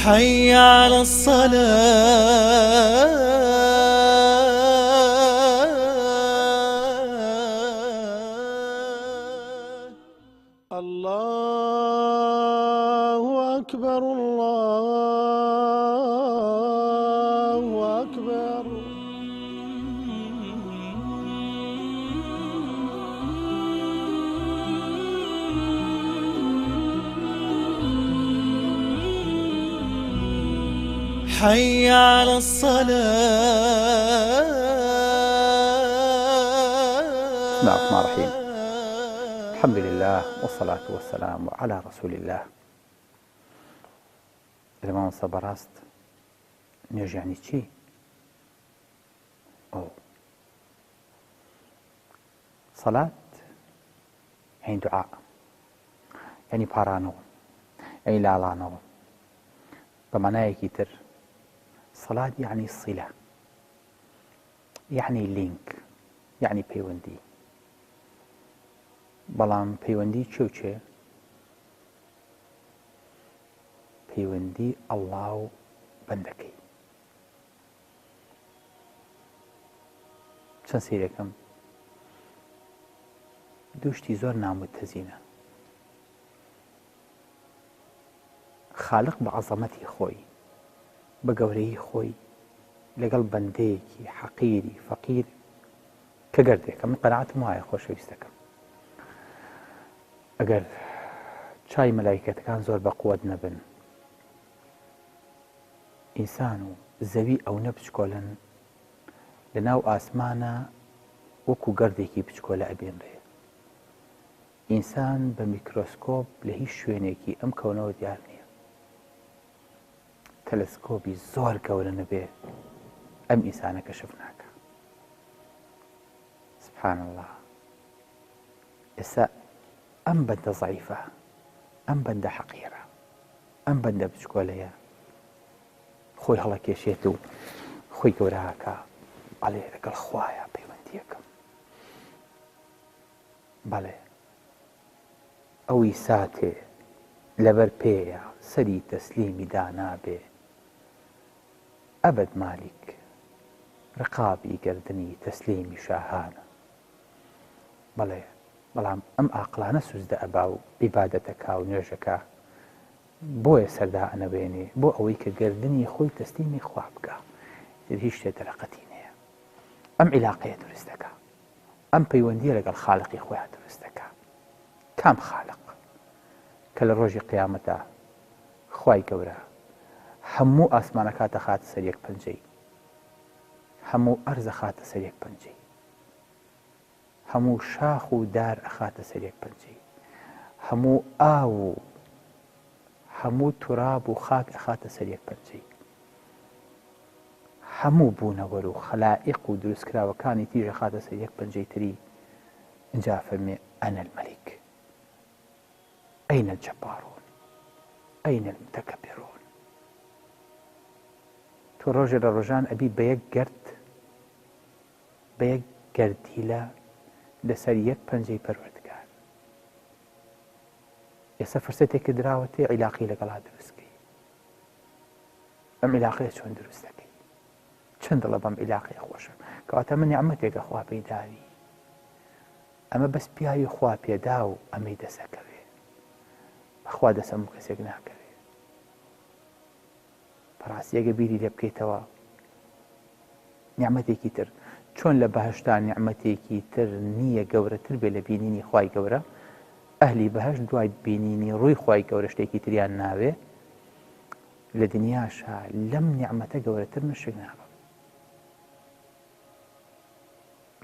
حي على الصلاة. الله أكبر الله أكبر. حي على الصلاة. بسم الله الرحمن الرحيم. الحمد لله والصلاة والسلام على رسول الله. الإمام صبراست نوێژ يعني چی؟ صلاة يعني دعاء، يعني پارانەوە، يعني لاڵانەوە. بمعنایەکی تر صلاة يعني صلة، يعني لينك، يعني پەیوەندی. بەڵام پەیوەندی چێ و چێ؟ پەیوەندی ئەڵڵا و بەندەکەی. چەند سیرەکەم دووشتی زۆر نامتەزینە. خالق بە عەزەمەتی خۆی، بە گەورەی خۆی لەگەڵ بەندەیەکی حەقیری فەقیر کە گەردێکە. من قەناعەتم وایە خۆشەویستەکەم، ئەگەر چای مەلایکەتەکان زۆر بە قووەت نەبن، ئینسان و زەوی ئەوەنە بچکۆلن لەناو ئاسمانە وەکو گەردێکی بچکۆلە ئەبێنرێ. ئینسان بە میکرۆسکۆپ لە هیچ شوێنێکی ئەم کەونەوە دیار نییە. تەلەسکۆپی زۆر گەورە نەبێ ئەم ئینسانە کەشف ناکە. سبحان الله. ئێستا ئەم بەندە زەعیفە، ئەم بەندە حەقیرە، ئەم بەندە بچکۆلەیە خۆی هەڵەکێشێت و خۆی گەورەکە بەڵێ لەگەڵ خوایە پەیوەندیەکەم. بەڵێ ئەوی ساتێ لەبەر پێیە سەری تەسلیمی دانابێ. ئەبەد مالیک ڕقابی گەردنی تەسلیمی شاهانە. بەڵێ بەڵام ئەم ئاقلانە سوزدە ئەبا و عیبادەتەکە و نوێژەکە بۆیە سەردا ئەنەبێنێ بۆ ئەوەی کە گەردنی خۆی تەسلیمی خوا بکە. هیچ شتێ دەرەقەتی نییە. ئەم عیلاقەیە دروستەکە، ئەم پەیوەندیە لەگەڵ خالقی خۆیان دروستەکە. کام خالق کە لە ڕۆژی قیامەتە خوای گەورە هەموو ئاسمانەکاتە خاتە سەر یەک پەنجەی، هەموو ئەرزە خاتە سەر یەک پەنجەی، هەموو شاخ و دار ئەخاتە سەر یەک پەنجەی، هەموو ئاو و هەموو توراب و خاک ئەخاتە سەر یەک پەنجەی، هەموو بوونەوەر و خەلائق و دروستکراوەکانی تیژە خاتە سەر یەک پەنجەی تری. اینجا فەرمێ ئەنە المەلیک ئەینە الجەبارۆن ئەینە المتەکەبیرۆن. تۆ ڕۆژێ لە ڕۆژان ئەبی بە یەک گەرد، بە یەک گەردیلە لەسەر یەک پەنجەی پەروەردگار. ئێستا فرسەتێکی دراوەتێ عیلاقی لەگەڵا دروستکەی. ئەم عیلاقەیە چۆن دروست دەکەی؟ چەند دڵە بەم عیلاقەیە خۆشە. کەواتە من نیعمەتێکە خوا پێی داوی، ئەمە بەس پیاوی خوا پێدا و ئەمەی دەسەکەوێ. بەخوا دەس هەموو کەسێک ناکەوێ. بەڕاستی ئەگە بیری لێ بکەیتەوە نیعمەتێکی تر چۆن لە بەهەشتا نیعمەتێکی تر نییە گەورەتر بێ لە بینینی خوای گەورە. ئەهلی بەهەشت دوای بینینی ڕووی خوای گەورە شتێکی تریان ناوێ. لە دنیاشا لەم نیعمەتە گەورەتر من شک نابم.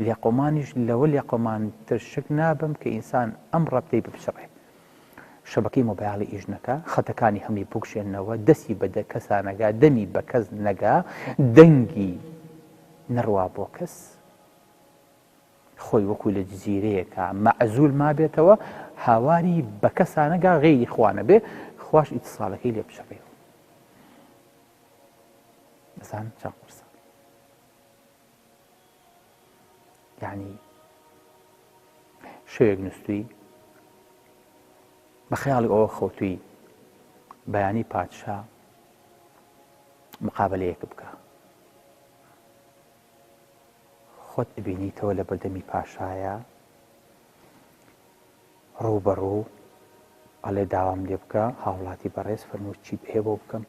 لێقۆمانیش لەوە لێقۆمانتر شک نابم کە ئینسان ئەم ڕەبتەی بپشڕێ. شەبەکەی مۆبایڵی ئیژنەکە خەتەکانی هەمی بکشێنەوە، دەستی بە کەسانەگا، دەمی بە کەس نەگا، دەنگی نەڕوا بۆ کەس، خۆی وەکو لە جزیرەیەکە مەعزول مابێتەوە، هاواری بە کەسانەگا غەیری خوانە بێ، خوش ئیتیصالەکەی لێ بشڕێەوە. دەزان چەند قورسە. یعنی شەوێک نووسوی بە خەیاڵی ئەوە خەوتووی بەیانی پادشا مقابلەیەک بکە خۆت ببینیتەوە لە بەردەمی پاشایە ڕووبەڕوو ئەڵێ داوام لێ بکە هاوڵاتی بەڕێز فەرموو چی هێ بۆ بکەم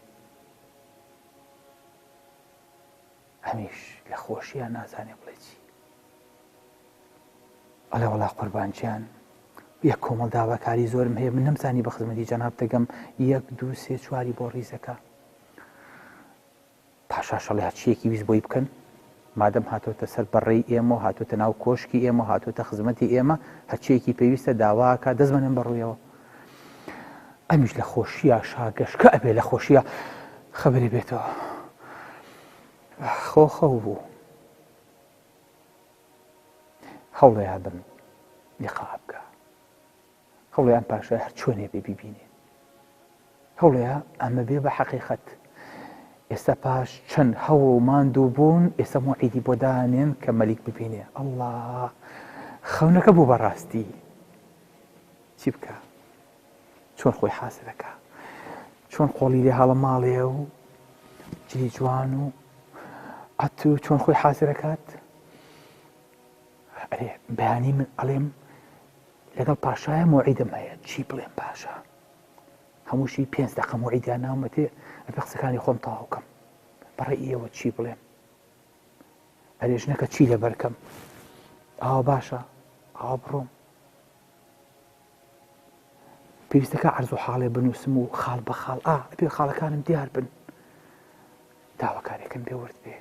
هەمیش لە خۆشییان نازانێ بڵێ چی ئەڵێ وەڵا قوربانجیان یەک کۆمەڵ داواکاری زۆرم هەیە من نەمزانی بە خزمەتی جەناب دەگەم 1 2 3 4 بۆ ڕیزەکە پاشا شەڵێ هەرچیەکی ویست بۆی بکەن مادەم هاتۆتە سەر بەڕێی ئێمە و هاتۆتە ناو کۆشکی ئێمە و هاتۆتە خزمەتی ئێمە هەرچیەکی پێویستە داواکە دەستمەنم بەڕوویەوە ئەمیش لە خۆشیە شاگەشکە ئەبێ لە خۆشیە خەبەری بێتەوە خۆخەو بوو هەوڵەیە بن لقا بکە هەوڵیان پاشای هەر چۆنێ بێ ببینێ هەوڵەیە ئەمە بێ بە حەقیقەت ئێستا پاش چەند هەوڵ و ماندوو بوون ئێستا موعیدی بۆ دانێن کە مەلیک ببینێ ئەڵڵا خەونەکە بوو بەڕاستی چی بکە چۆن خۆی حاسرەکە چۆن قۆڵی لێ هەڵە ماڵێ و جلی جوان و ئەتو چۆن خۆی حاسرەکات ئەرێ بەیانی من ئەڵێم لەگەڵ پاشایە موعیدم هەیە چی بڵێم پاشا هەمووشی 5 دقیقە موعیدیان ناومەتێ ئەبێ قسەکانی خۆم تەواو بکەم بەڕێی ئێوە چی بڵێم ئەرێ ژنەکە چی لەبەرکەم ئاوا باشە ئاوا بڕۆم پێویستەکە عەرز و حاڵێ بنووسم و خاڵ بە خاڵ ئەبێ خاڵەکانم دیار بن داواکارێکم بێ ورد بێ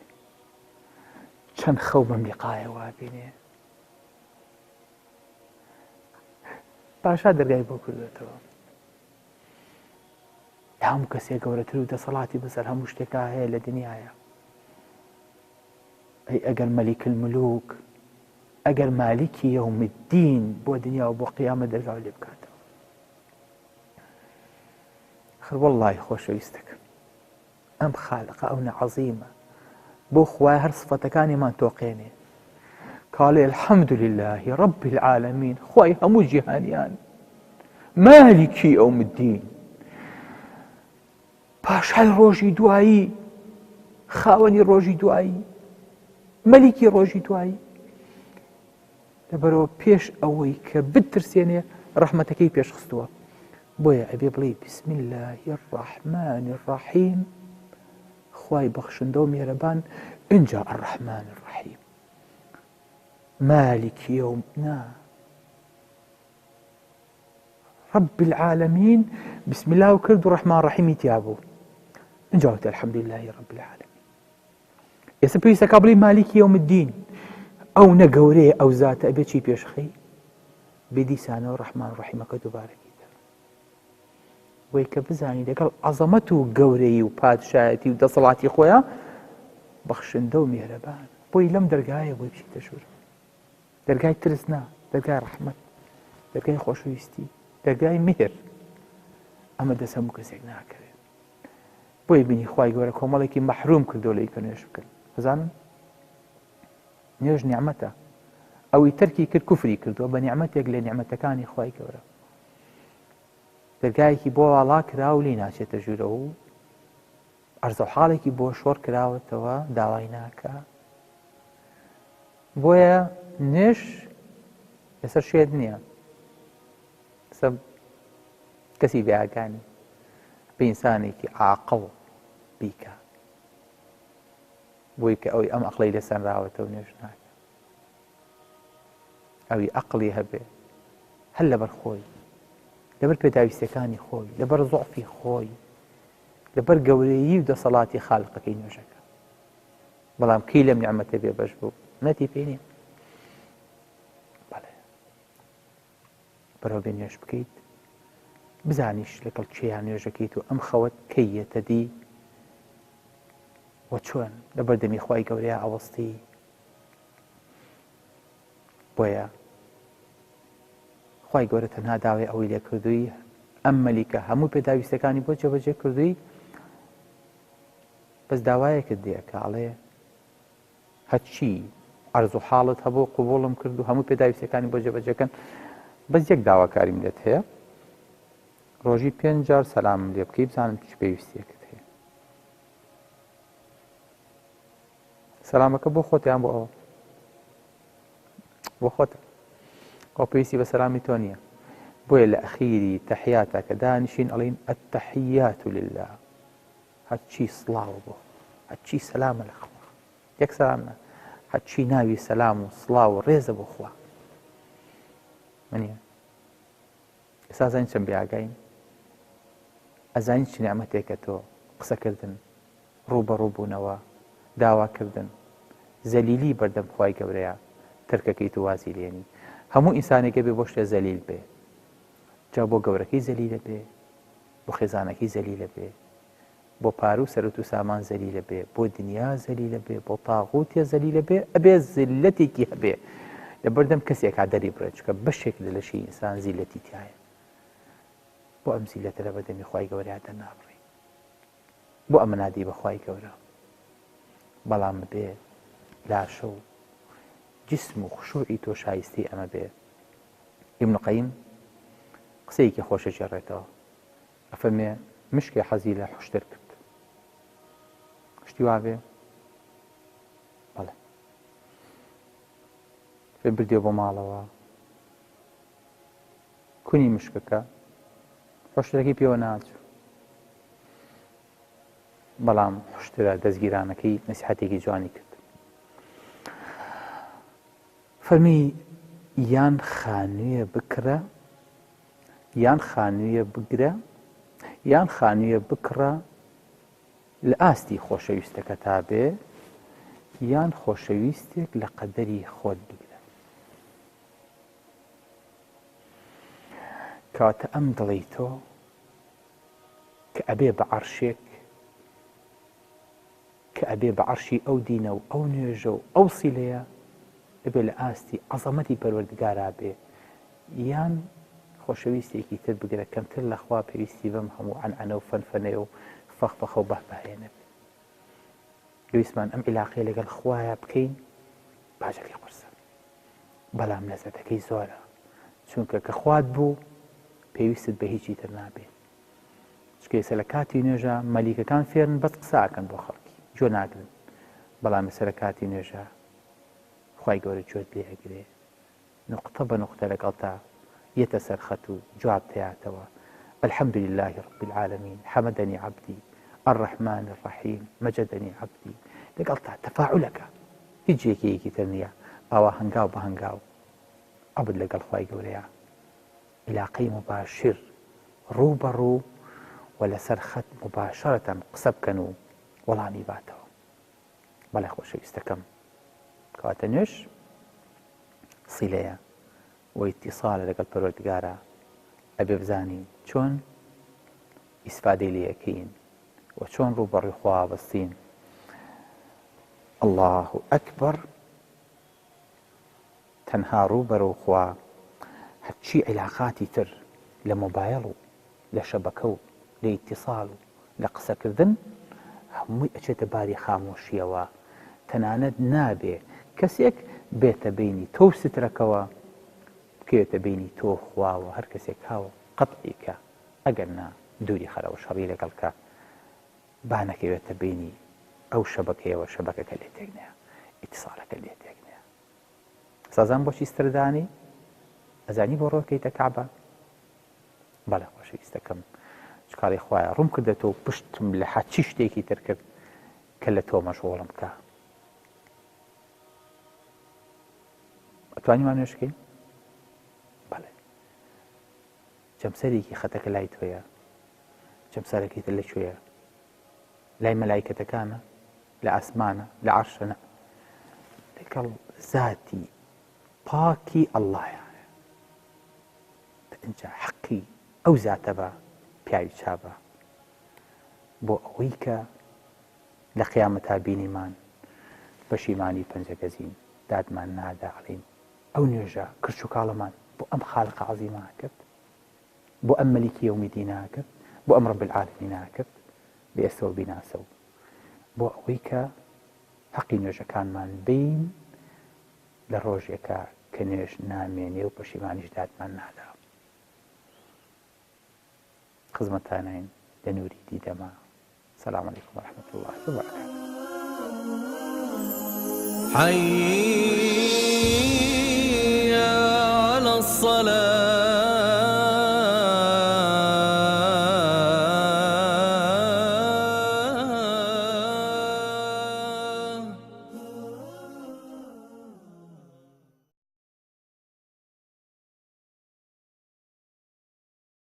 چەند خەو بەم لیقایەوە بینێ پاشا دەرگای بۆ کردوێتەوە هەموو کەسێک گەورەتر و دەسەڵاتی بەسەر هەموو شتێکا هەیە لە دنیاە ئەی ئەگەر مەلیک الملوک ئەگەر مالیکی یەوم الدین بۆ دنیا و بۆ قیامەت دەرگاو لێ بکاتەوە خەر وەڵڵاهی خۆشەویستەکەم ئەم خالقە ئەو نەعەزیمە بۆ خوای هەر سفەتەکانیمان تۆقێنێ کاڵێ الحەمد لله رب العالمین خوای هەموو جیهانیان مالکی یەوم الدین پاشای ڕۆژی دوایی خاوەنی ڕۆژی دوایی مەلیکی ڕۆژی دوایی لەبەرەوە پێش ئەوەی کە بترسێنێ ڕەحمەتەکەی پێشخستووە بۆیە ئەبێ بڵێ بسم الله الرحمن الرحیم خوای بەخشندە و میهرەبان اینجا الرحمن الرحیم مالك يوم رب العالمين بسم الله وكرد الرحمن الرحيم تيابو انجاوت الحمد لله رب العالمين يسبي سكابلي مالك يوم الدين او نقوري او ذات ابي شي بيشخي بدي سانه الرحمن الرحيم كدوبارك ويك بزاني دقل عظمته قوري وبادشاهتي ودصلاتي خويا بخشندو مهربان بوي لم درقايه بوي بشي تشور دەرگای ترسنا دەرگای ڕەحمەت دەرگای خۆشەویستی دەرگای مهر ئەمە دەست هەموو کەسێک ناکەوێت بۆیە بینی خوای گەورە کۆمەڵێکی مەحروم کردو لە کە نوێژ بکەن بزانن نوێژ نیعمەتە ئەوەی تەرکی کرد کوفری کردووە بە نیعمەتێک لە نیعمەتەکانی خوای گەورە دەرگایەکی بۆ واڵا کرا و لی ناچێتە ژوورە و عەرزە و حاڵێکی بۆ شۆڕ کراوەتەوە داوای ناکە بۆیە نوێژ لەسەر شێت نییە سەب کەسی بێئاگانی بە ئینسانێکی عاقڵ بیکە بۆی کە ئەوەی ئەم عەقڵەی لەسەنراوەتەوە نوێژ ناکە ئەوی عەقڵی هەبێ هەر لەبەر خۆی لەبەر پێداویستەکانی خۆی لەبەر زوعفی خۆی لەبەر گەورەیی و دەسەڵاتی خالقەکەی نوێژەکە بەڵام کەی لەم نیعمەتە بێبەش بوو نەتی پێ نییە بەرەو بێ نوێژ بکەیت بزانیش لەگەڵ کێیان نوێژەکەیت و ئەم خەوت کەیەتە دی وە چۆن لە بەردەمی خوای گەورەیە ئەوەستی بۆیە خوای گەورە تەنها داوای ئەوەی لێ کردووی ئەم مەلیکە هەموو پێداویستەکانی بۆ جێبەجێ کردووی بەس داوایەکت دێکە ئەڵێ هەرچی عەرز و حاڵت هەبوو قبوڵم کرد و هەموو پێداویستەکانی بۆ جێبەجێکەن بەس یەک داواکاریم لێت هەیە ڕۆژی 5 جار سەلامم لێ بکەی بزانم چ پێویستیەکەت هەیە سەلامەکە بۆ خۆتیان بۆ ئەوە بۆ خۆت ئەو پێویستی بە سەلامی تۆ نییە بۆیە لە ئەخیری تەحیاتە کە دانیشین ئەڵین التەحیات لله هەرچی سڵاوە بۆ هەرچی سەلامە لە خوا یەک سەلامە هەرچی ناوی سەلام و سڵاو و ڕێزە بۆ خوا منیە ئێستا زانین چەند بێئاگاین ئەزانین چ نیعمەتێکە تۆ قسەکردن ڕووبەڕوو بوونەوە داواکردن زەلیلی بەردەم خوای گەورەیە ترکەکەی تو وازی لێنی هەموو ئینسانێکە بێ بۆ شتێ زەلیل بێ جا بۆ گەورەکەی زەلیلە بێ بۆ خێزانەکەی زەلیلە بێ بۆ پارو سەرەت و سامان زەلیلە بێ بۆ دنیا زەلیلە بێ بۆ تاغوتیە زەلیلە بێ ئەبێ زلەتێکی هەبێ لە بەردەم کەسێکا دەری بڕێ چکە بەشێک لە لەشی ئینسان زیلەتی تایە بۆ ئەم زیلەتە لە بەردەمی خوای گەورەیە دەرنابڕی بۆ ئەمە نادی بە خوای گەورە بەڵام بێ لاشە و جسم و خشوعی تۆ شایستی ئەمە بێ ئیبن قەیم قسەیەکی خۆشە جێڕێتەوە ئەفەرمێ مشکێ حەزی لە حوشتر کرد شتی وا بێ بەڵێ فێ بردێ بۆ ماڵەوە کونی مشکەکە حوشتەکەی پێوە ناچوو بەڵام حوشترە دەستگیرانەکەی نەسیحەتێکی جوانی کرد فەرمی یان خانوویە بکرە یان خانوویە بگرە یان خانوویە بکڕە لە ئاستی خۆشەویستەکە تا بێ یان خۆشەویستێک لە قەدەری خۆت بگرە کاتە ئەم دڵی تۆ کە ئەبێ بە عەرشێک کە ئەبێ بە عەرشی ئەو دینە و ئەو نوێژە و ئەو سیلەیە ئەبێ لە ئاستی عەزەمەتی پەروەردگارا بێ یان خۆشەویستێکی تر بگرە کەمتر لەخوا پێویستی بەم هەموو عەنعەنە و فەنفەنەیە و فەخفەخە و بەهبەهەیە نەبێت پێویستمان ئەم عیلاقەیە لەگەڵ خوایە بکەین باجەکەی قورسە بەڵام لەزەتەکەی زۆرە چونکە کە خوات بوو پێویستت بە هیچی تر نابێت چکە ئێستا لە کاتی نوێژە مەلیکەکان فێرن بەس قساکەن بۆ خەڵکی جۆ ناگرن بەڵام ئێستا لە کاتی نوێژە خوای گەورە گوێت لێ ئەگرێ نقطە بە نقطە لەگەڵتا يتە سەرخەت و جواب تێیاتەوە الحمد لله رب العالمين حمدني عبدي الرحمن الرحيم مجدني عبدي لەگەڵتا تەفاعولەکە هیچ یەکەیەکی تر نییە ئاوا هەنگاو بە هەنگاو ئەبد لەگەڵ خوای گەورەیە عیلاقەی مباشر ڕوو بە ڕوو و لەسەر خەت مباشەرەتەن قسە بکەن و وەڵامی باتەوە بەڵێ خۆشەویستەکەم کەواتە نوێژ سیلەیە و ئیتیصالە لەگەڵ پەروەردگارە ئەبێ بزانین چۆن ئیسفادەی لێ یەکەین و چۆن ڕووبەڕووی خوا بەستین الله ئەکبەر تەنها ڕووبەرەو خوا هەرچی عیلاقاتی تر لە مۆبایڵ و لە شەبەکە و لە ئیتیصال و لە قسەکردن هەمووی ئەچێتە باری خامۆشیەوە تەنانەت نابێ کەسێک بێتە بینی تۆ سترەکەوە بکەوێتە بینی تۆ خواوە هەر کەسێک هاوە قەتعیکە ئەگەر نا دووری خەرە و شەڕی لەگەڵکە با نەکەوێتە بینی ئەو شەبەکەیەوە شەبەکەکە لێ تێک نەیە ئیتیصالەکە لێ تێک نەیە سازان بۆچی ستردانی ئەزانی بۆ ڕۆکەیتە کەعبە بەڵێ خۆشەویستەکەم چکاڵی خوایە ڕوون کردێتەوە پشتم لە حەچی شتێکی تر کرد کە لە تۆ مەشغوڵم بکە ئەتوانیمان نوێشکەین بەڵێ جەمسەرێکی خەتەکە لای تۆیە جەمسەرێکی تر لەکوێیە لای مەلایکەتەکانە لە ئاسمانە لە عەرشە لەگەڵ زاتی پاکی ئەڵڵایە ئەنجا حەقی ئەو زاتە بە پیاوی چابە بۆ ئەوەی کە لە قیامەتا بینیمان پەشیمانی پەنجەگەزین دادمان نادا ئەڵێین ئەو نوێژە کرچ و کاڵەمان بۆ ئەم خالقە عەزیمە کرد بۆ ئەم مەلیکی یەومی دینە کرد بۆ ئەم ڕەب العالەمینە کرد بە ئێستەوە بیناسە و بۆ ئەوەی کە حەقی نوێژەکانمان بین لە ڕۆژێکە کە نوێژ نامێنێ و پەشیمانیش دادمان نادا خزمەتانین لە نووری دیدەما سەلام عەلەیکوم وەرەحمەتوڵڵاهی وبەرەکاتوه حي